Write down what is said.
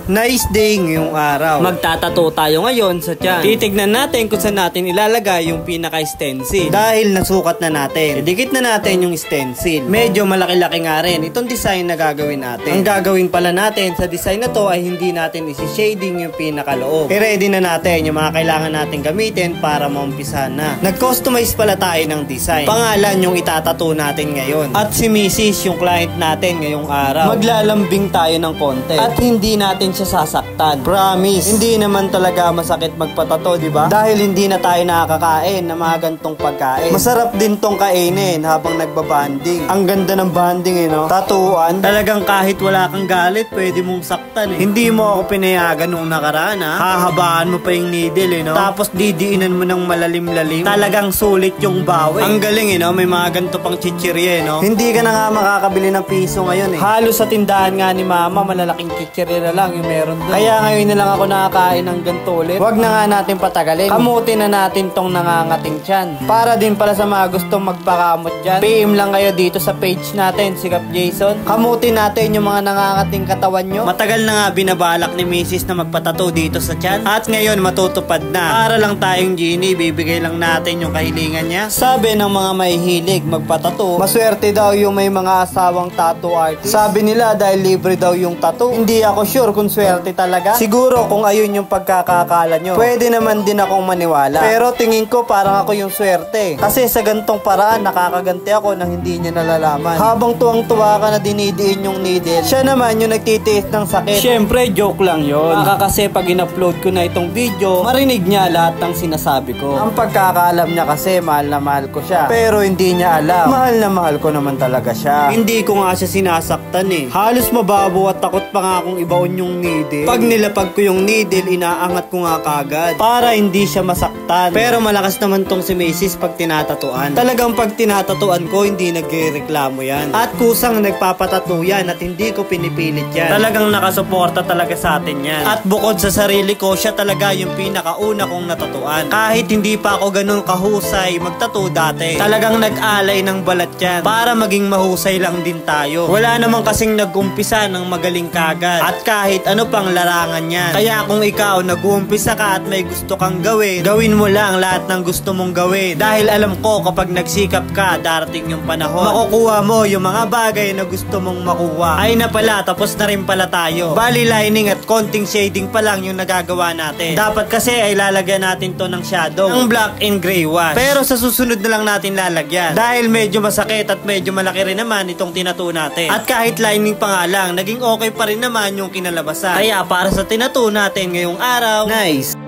Nice day ngayong araw. Magtatato tayo ngayon sa tiyan. Titignan natin kung saan natin ilalagay yung pinaka-stencil. Dahil nasukat na natin, idikit na natin yung stencil. Medyo malaki-laki nga rin itong design na gagawin natin. Ang gagawin pala natin sa design na to ay hindi natin isi-shading yung pinakaloob. I-ready na natin yung mga kailangan natin gamitin para maumpisahan na. Nag-customize pala tayo ng design. Pangalan yung itatato natin ngayon. At si Mrs. yung client natin ngayong araw. Maglalambing tayo ng konti. At hindi natin siya sasaktan. Promise, hindi naman talaga masakit magpatato, di ba? Dahil hindi na tayo nakakakain ng mga gantong pagkain. Masarap din tong kainin habang nagbabanding. Ang ganda ng banding no? Tatuan. Talagang kahit wala kang galit, pwede mong saktan Hindi mo ako pinayagan nung nakaraan Hahabaan mo pa yung needle no? Tapos didiinan mo ng malalim-lalim. Talagang sulit yung bawi. Ang galing no? May mga ganito pang chichirye no? Hindi ka na nga makakabili ng piso ngayon Halos sa tindahan nga ni mama, malalaking chichirye na lang yung meron doon. Kaya ngayon na lang ako nakakain ng ganito ulit. Huwag na nga natin patagalin. Kamutin na natin tong nangangating tiyan. Para din pala sa mga gustong magpakamot dyan, PM lang kayo dito sa page natin, Sikap Jason. Kamutin natin yung mga nangangating katawan nyo. Matagal na nga binabalak ni Mrs. na magpatato dito sa tiyan. At ngayon matutupad na. Para lang tayong genie, bibigay lang natin yung kahilingan niya. Sabi ng mga mahihilig magpatato, maswerte daw yung may mga asawang tattoo artist. Sabi nila dahil libre daw yung tattoo. Hindi ako sure kung swerte talaga. Siguro kung ayun yung pagkakakala nyo, pwede naman din akong maniwala. Pero tingin ko parang ako yung swerte. Kasi sa gantong paraan, nakakaganti ako nang hindi niya nalalaman. Habang tuwang-tuwa ka na dinidiin yung needle, siya naman yung nagtitiis ng sakit. Siyempre, joke lang yon. Kasi pag in-upload ko na itong video, marinig niya lahat ng sinasabi ko. Ang pagkakaalam niya kasi, mahal na mahal ko siya. Pero hindi niya alam, mahal na mahal ko naman talaga siya. Hindi ko nga siya sinasaktan Halos mababaw at takot pa nga akong ibaon yung needle. Pag nilapag ko yung needle, inaangat ko nga kagad para hindi siya masaktan. Pero malakas naman tong si Macy's pag tinatatuan. Talagang pag tinatatuan ko, hindi nagrereklamo yan. At kusang nagpapatato yan at hindi ko pinipilit yan. Talagang nakasuporta talaga sa atin yan. At bukod sa sarili ko, siya talaga yung pinakauna kong natatuan. Kahit hindi pa ako ganun kahusay magtato dati. Talagang nag-alay ng balat yan para maging mahusay lang din tayo. Wala namang kasing nag-umpisa ng magaling kagad. At kahit ano pang larangan yan. Kaya kung ikaw nag-uumpisa ka at may gusto kang gawin, gawin mo lang lahat ng gusto mong gawin. Dahil alam ko kapag nagsikap ka, darating yung panahon, makukuha mo yung mga bagay na gusto mong makuha. Ay na pala, tapos na rin pala tayo. Bali lining at konting shading pa lang yung nagagawa natin. Dapat kasi ay lalagyan natin to ng shadow, ng black and gray wash. Pero sa susunod na lang natin lalagyan. Dahil medyo masakit at medyo malaki rin naman itong tinato natin. At kahit lining pa nga lang, naging okay pa rin naman yung kinalabasan. Kaya para sa tinato natin ngayong araw, nice!